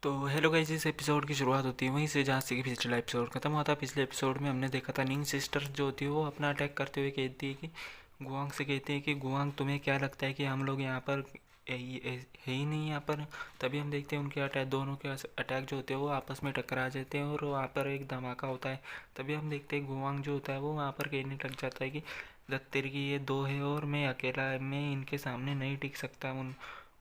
तो hello guys, इस episode की शुरुआत होती है वहीं से जहाँ से कि पिछला एपिसोड खत्म हुआ था। पिछले एपिसोड में हमने देखा था निंग सिस्टर जो होती है वो अपना अटैक करते हुए कहती है कि गुआंग से कहती है कि गुआंग तुम्हें क्या लगता है कि हम लोग यहाँ पर है ही नहीं यहाँ पर। तभी हम देखते हैं उनके अटैक, दोनों के अटैक जो होते हैं वो आपस में टकरा जाते हैं और वहाँ पर एक धमाका होता है। तभी हम देखते हैं गुआंग जो होता है वो वहाँ पर कहने लग जाता है कि दत्तेर की ये दो है और मैं अकेला, मैं इनके सामने नहीं टिक सकता।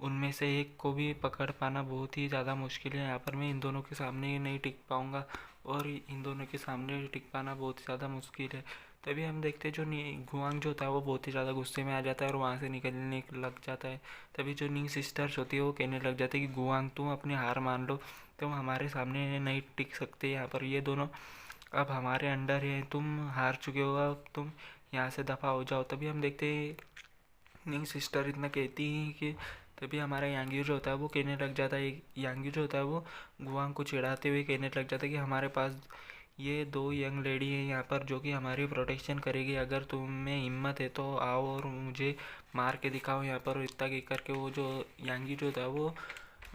उनमें से एक को भी पकड़ पाना बहुत ही ज़्यादा मुश्किल है। यहाँ पर मैं इन दोनों के सामने नहीं टिक पाऊँगा और इन दोनों के सामने टिक पाना बहुत ही ज़्यादा मुश्किल है। तभी हम देखते हैं जो गुआंग जो होता है वो बहुत ही ज़्यादा गुस्से में आ जाता है और वहाँ से निकलने लग जाता है। तभी जो निंग सिस्टर्स होती है वो कहने लग जाती है कि गुआंग तुम अपनी हार मान लो, तुम हमारे सामने नहीं टिक सकते। यहाँ पर ये दोनों अब हमारे अंडर है, तुम हार चुके हो, अब तुम यहाँ से दफ़ा हो जाओ। तभी हम देखते हैं निंग सिस्टर इतना कहती है कि तभी हमारा यांग्यू जो होता है वो कहने लग जाता है, यांग्यू जो होता है वो गुआंग को चिढ़ाते हुए कहने लग जाता है कि हमारे पास ये दो यंग लेडी है यहाँ पर जो कि हमारी प्रोटेक्शन करेगी। अगर तुम में हिम्मत है तो आओ और मुझे मार के दिखाओ यहाँ पर। इतना कह करके वो जो यांगी जो होता है वो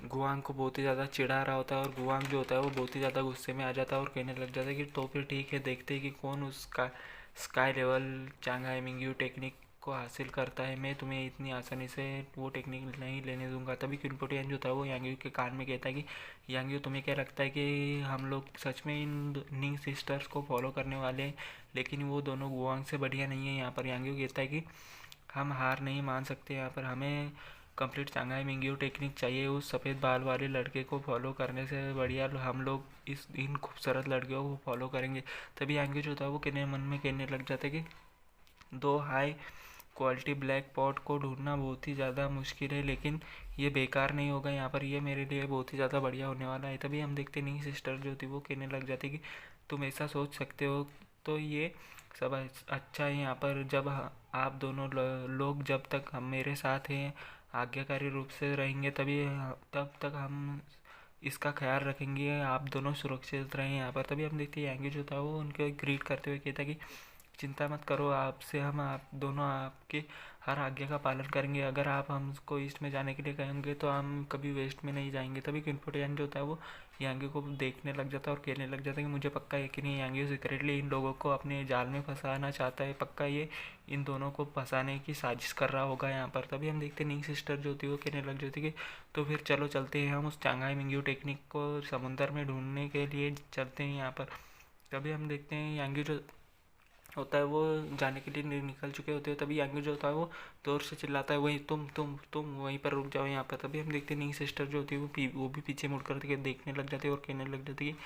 गुआंग को बहुत ही ज़्यादा चिढ़ा रहा होता है और गुआंग जो होता है वो बहुत ही ज़्यादा गुस्से में आ जाता है और कहने लग जाता है कि तो फिर ठीक है, देखते हैं कि कौन उसका स्काई लेवल चांगहाई मिंग्यू टेक्निक को हासिल करता है। मैं तुम्हें इतनी आसानी से वो टेक्निक नहीं लेने दूंगा। तभी क्विनपोटियन जो था वो यांग्यू के कान में कहता है कि यांग्यू तुम्हें क्या लगता है कि हम लोग सच में इन निंग सिस्टर्स को फॉलो करने वाले हैं? लेकिन वो दोनों गुआंग से बढ़िया नहीं है। यहाँ पर यांग्यू कहता है कि हम हार नहीं मान सकते, यहाँ पर हमें कंप्लीट चांगहाई मिंग्यू टेक्निक चाहिए। उस सफ़ेद बाल वाले लड़के को फॉलो करने से बढ़िया हम लोग इन खूबसूरत लड़कियों को फॉलो करेंगे। तभी यांग्यू जो था वो कहने मन में कहने लग जाता है कि दो हाई क्वालिटी ब्लैक पॉट को ढूंढना बहुत ही ज़्यादा मुश्किल है, लेकिन ये बेकार नहीं होगा यहाँ पर, ये मेरे लिए बहुत ही ज़्यादा बढ़िया होने वाला है। तभी हम देखते नहीं सिस्टर जो थी वो कहने लग जाती कि तुम ऐसा सोच सकते हो तो ये सब अच्छा है यहाँ पर। जब आप दोनों लोग जब तक हम मेरे साथ हैं, आज्ञाकारी रूप से रहेंगे, तभी तब तक हम इसका ख्याल रखेंगे, आप दोनों सुरक्षित रहें यहाँ पर। तभी हम देखते हैं यांगी जो था वो उनको ग्रीट करते हुए कहता कि चिंता मत करो, आपसे हम आप दोनों आपके हर आज्ञा का पालन करेंगे। अगर आप हमको ईस्ट में जाने के लिए कहेंगे तो हम कभी वेस्ट में नहीं जाएंगे। तभी क्विनपोटियन जो होता है वो यांगी को देखने लग जाता है और कहने लग जाता है कि मुझे पक्का यकीन है यांगी सीक्रेटली इन लोगों को अपने जाल में फंसाना चाहता है, पक्का ये इन दोनों को फंसाने की साजिश कर रहा होगा यहाँ पर। तभी हम देखते हैं निंग सिस्टर जो होती है वो कहने लग जाती है कि तो फिर चलो चलते हैं, हम उस चांगहाई मिंग्यू टेक्निक को समुंदर में ढूंढने के लिए चलते हैं यहाँ पर। तभी हम देखते हैं यांगी जो होता है वो जाने के लिए निकल चुके होते हैं। तभी यांगी जो होता है वो जोर से चिल्लाता है, वही तुम वहीं पर रुक जाओ यहाँ पर। तभी हम देखते हैं निंग सिस्टर जो होती है वो भी पीछे मुड़ कर देखने लग जाती है और कहने लग जाती है कि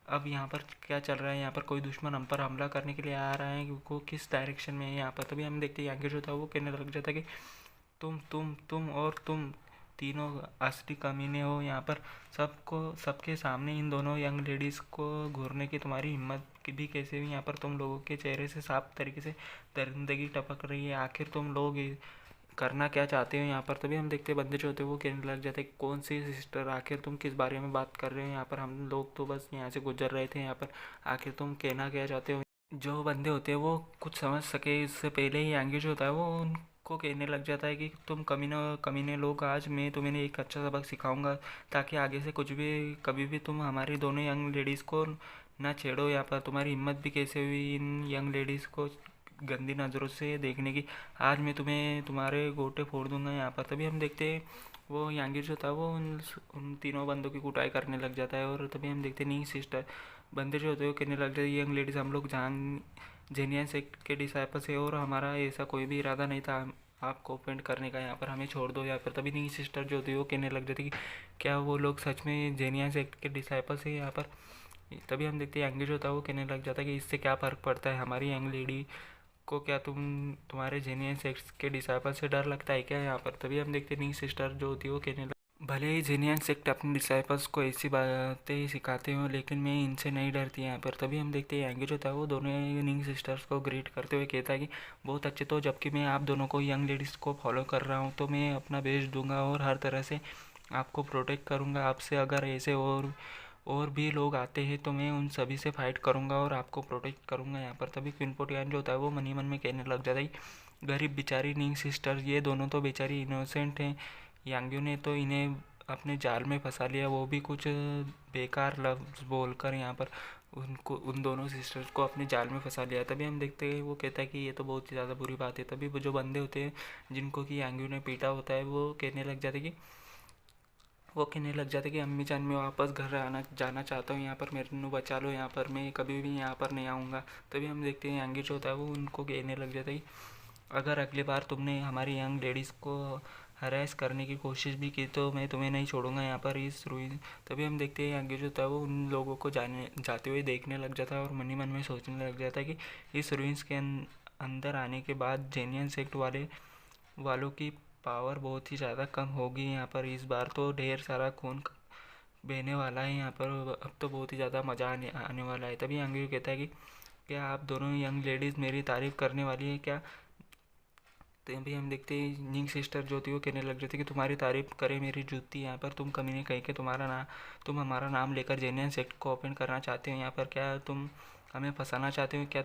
अब यहाँ पर क्या चल रहा है, यहाँ पर कोई दुश्मन हम पर हमला करने के लिए आ रहा है, वो किस डायरेक्शन में है यहाँ पर। तभी हम देखते हैं यांगी जो होता है वो कहने लग जाता है कि तुम तीनों असली कमीने हो यहाँ पर। सबको सबके सामने इन दोनों यंग लेडीज़ को घूरने की तुम्हारी हिम्मत भी कैसे हुई? यहाँ पर तुम लोगों के चेहरे से साफ तरीके से दरिंदगी टपक रही है। आखिर तुम लोग करना क्या चाहते हो यहाँ पर? तभी हम देखते बंदे जो होते हैं वो कहने लग जाते हैं, कौन सी सिस्टर, आखिर तुम किस बारे में बात कर रहे हो यहाँ पर? हम लोग तो बस यहाँ से गुजर रहे थे यहाँ पर, आखिर तुम कहना क्या चाहते हो? जो बंदे होते हैं वो कुछ समझ सके इससे पहले ही यांगी जो होता है वो उनको कहने लग जाता है कि तुम कमीने कमीने लोग, आज मैं तुम्हें एक अच्छा सबक सिखाऊंगा ताकि आगे से कुछ भी कभी भी तुम हमारी दोनों यंग लेडीज़ को ना छेड़ो। यहाँ पर तुम्हारी हिम्मत भी कैसे हुई इन यंग लेडीज़ को गंदी नज़रों से देखने की? आज मैं तुम्हें तुम्हारे गोटे फोड़ दूंगा यहाँ पर। तभी हम देखते हैं वो यांगी जो था वो उन तीनों बंदों की कुटाई करने लग जाता है और तभी हम देखते नहीं सिस्टर बंदे जो होते हैं वो कहने लग जाते यंग लेडीज़, हम लोग जान जेनियन सेक्ट के डिसाइपल्स है और हमारा ऐसा कोई भी इरादा नहीं था आपको ऑफेंड करने का, यहाँ पर हमें छोड़ दो यहाँ पर। तभी नहीं सिस्टर जो होती है वो कहने लग जाती कि क्या वो लोग सच में जेनियन सेक्ट के डिसाइपल्स है यहाँ पर? तभी हम देखते हैं यंग जो होता है वो कहने लग जाता है कि इससे क्या फ़र्क पड़ता है, हमारी यंग लेडी को क्या तुम्हारे जेनियन सेक्ट के डिसाइपल से डर लगता है क्या यहाँ पर? तभी हम देखते नहीं सिस्टर जो होती है वो कहने लग, भले ही जेनियन सेक्ट अपने डिसाइपल्स को ऐसी बातें सिखाते हो लेकिन मैं इनसे नहीं डरती यहाँ पर। तभी हम देखते हैं यांगी जो था वो दोनों यंग सिस्टर्स को ग्रीट करते हुए कहता है कि बहुत अच्छे, तो जबकि मैं आप दोनों को यंग लेडीज़ को फॉलो कर रहा हूँ तो मैं अपना बेस्ट दूंगा और हर तरह से आपको प्रोटेक्ट करूँगा आपसे। अगर ऐसे और भी लोग आते हैं तो मैं उन सभी से फाइट करूँगा और आपको प्रोटेक्ट करूँगा यहाँ पर। तभी क्विनपोटियन जो होता है वो मन ही मन में कहने लग जाता है, गरीब बेचारी निंग सिस्टर, ये दोनों तो बेचारी इनोसेंट हैं, यांग्यू ने तो इन्हें अपने जाल में फंसा लिया, वो भी कुछ बेकार लफ्ज़ बोलकर यहाँ पर उनको, उन दोनों सिस्टर्स को अपने जाल में फंसा लिया। तभी हम देखते हैं वो कहता है कि ये तो बहुत ही ज़्यादा बुरी बात है। तभी वो जो बंदे होते हैं जिनको कि यांग्यू ने पीटा होता है, वो कहने लग जाते कि अम्मी जान, मैं वापस घर जाना चाहता हूँ, यहाँ पर मेरे को बचा लो, यहाँ पर मैं कभी भी यहाँ पर नहीं आऊँगा। तभी हम देखते हैं यांगी जो होता है वो उनको कहने लग जाता है कि अगर अगली बार तुमने हमारी यंग लेडीज़ को हरेस करने की कोशिश भी की तो मैं तुम्हें नहीं छोड़ूंगा यहाँ पर इस रुइन। तभी हम देखते हैं यांगी जो होता है वो उन लोगों को जाते हुए देखने लग जाता है और मन ही मन में सोचने लग जाता है कि इस रुइंस के अंदर आने के बाद जेनियन सेक्ट वालों की पावर बहुत ही ज़्यादा कम होगी। यहाँ पर इस बार तो ढेर सारा खून बहने वाला है यहाँ पर, अब तो बहुत ही ज़्यादा मज़ा आने वाला है। तभी यांगी कहता है कि क्या आप दोनों यंग लेडीज़ मेरी तारीफ़ करने वाली है क्या? तभी हम देखते हैं निंग सिस्टर जो थी वो कहने लग जाती कि तुम्हारी तारीफ़ करे मेरी जूती, यहाँ पर तुम कमी नहीं कहीं के तुम हमारा नाम लेकर जेनियन सेक्ट को ओपन करना चाहते हो। यहाँ पर क्या तुम हमें फंसाना चाहते हो? क्या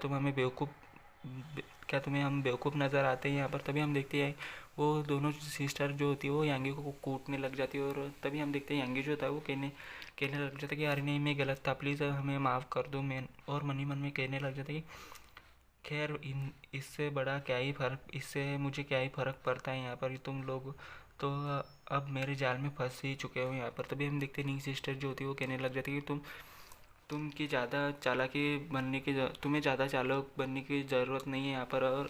तुम्हें हम बेवकूफ़ नज़र आते हैं यहाँ पर? तभी हम देखते हैं वो दोनों सिस्टर जो होती है वो यांगी को कूटने लग जाती है। और तभी हम देखते हैं यांगी जो होता है वो कहने कहने लग जाता है कि अरे नहीं, मैं गलत था, प्लीज़ हमें माफ़ कर दो। मैं और मन ही मन में कहने लग जाता है कि खैर इससे बड़ा क्या ही फ़र्क, इससे मुझे क्या ही फ़र्क पड़ता है, यहाँ पर तुम लोग तो अब मेरे जाल में फंस ही चुके हो यहाँ पर। तभी हम देखते हैं निंग सिस्टर जो होती है वो कहने लग जाती है कि तुम्हें ज़्यादा चालाक बनने की ज़रूरत नहीं है यहाँ पर, और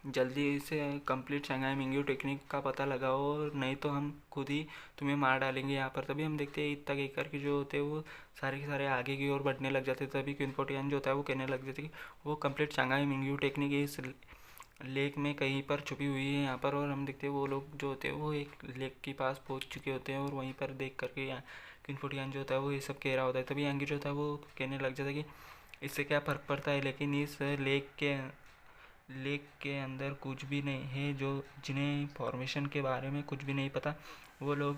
जल्दी से कंप्लीट शंघाई मिंग्यू टेक्निक का पता लगाओ, और नहीं तो हम खुद ही तुम्हें मार डालेंगे यहाँ पर। तभी हम देखते हैं इतना कहकर के जो होते हैं वो सारे के सारे आगे की ओर बढ़ने लग जाते हैं। तभी क्विनफोर्टियन जो होता है वो कहने लग जाते हैं कि वो कंप्लीट शंघाई मिंग्यू टेक्निक इस लेक में कहीं पर छुपी हुई है यहाँ पर। और हम देखते हैं वो लोग जो होते हैं वो एक लेक के पास पहुँच चुके होते हैं, और वहीं पर देख करके यहाँ क्विनफोर्टियन जो होता है वो ये सब कह रहा होता है। तभी यांगी जो होता है वो कहने लग जाता है कि इससे क्या फ़र्क पड़ता है, लेकिन इस लेक के अंदर कुछ भी नहीं है, जो जिन्हें फॉर्मेशन के बारे में कुछ भी नहीं पता वो लोग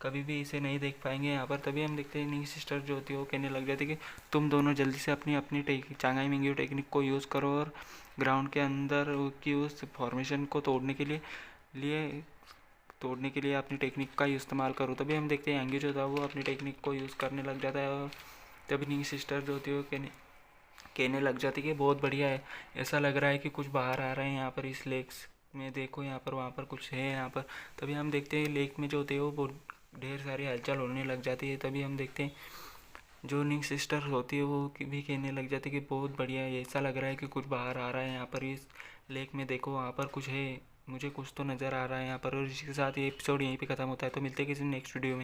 कभी भी इसे नहीं देख पाएंगे यहाँ पर। तभी हम देखते हैं निंग सिस्टर जो होती है वो कहने लग जाती है कि तुम दोनों जल्दी से अपनी अपनी चांगाई मिंग्यू टेक्निक को यूज़ करो, और ग्राउंड के अंदर की उस फॉर्मेशन को तोड़ने के लिए अपनी टेक्निक का इस्तेमाल करो। तभी हम देखते हैं यांगी जो था वो अपनी टेक्निक को यूज़ करने लग जाता है, और तभी निंग सिस्टर जो होती है वो कहने लग जाती कि बहुत बढ़िया है, ऐसा लग रहा है कि कुछ बाहर आ रहे हैं यहाँ पर इस लेक्स में, देखो यहाँ पर वहाँ पर कुछ है यहाँ पर। तभी हम देखते हैं लेक में जो होते हैं वो बहुत ढेर सारी हलचल होने लग जाती है। तभी हम देखते हैं जो निंग सिस्टर होती है वो भी कहने लग जाती है कि बहुत बढ़िया है, ऐसा लग रहा है कि कुछ बाहर आ रहा है यहाँ पर इस लेक में, देखो वहाँ पर कुछ है, मुझे कुछ तो नज़र आ रहा है यहाँ पर। और इसी के साथ ये एपिसोड यहीं पे ख़त्म होता है। तो मिलते हैं किसी नेक्स्ट वीडियो में।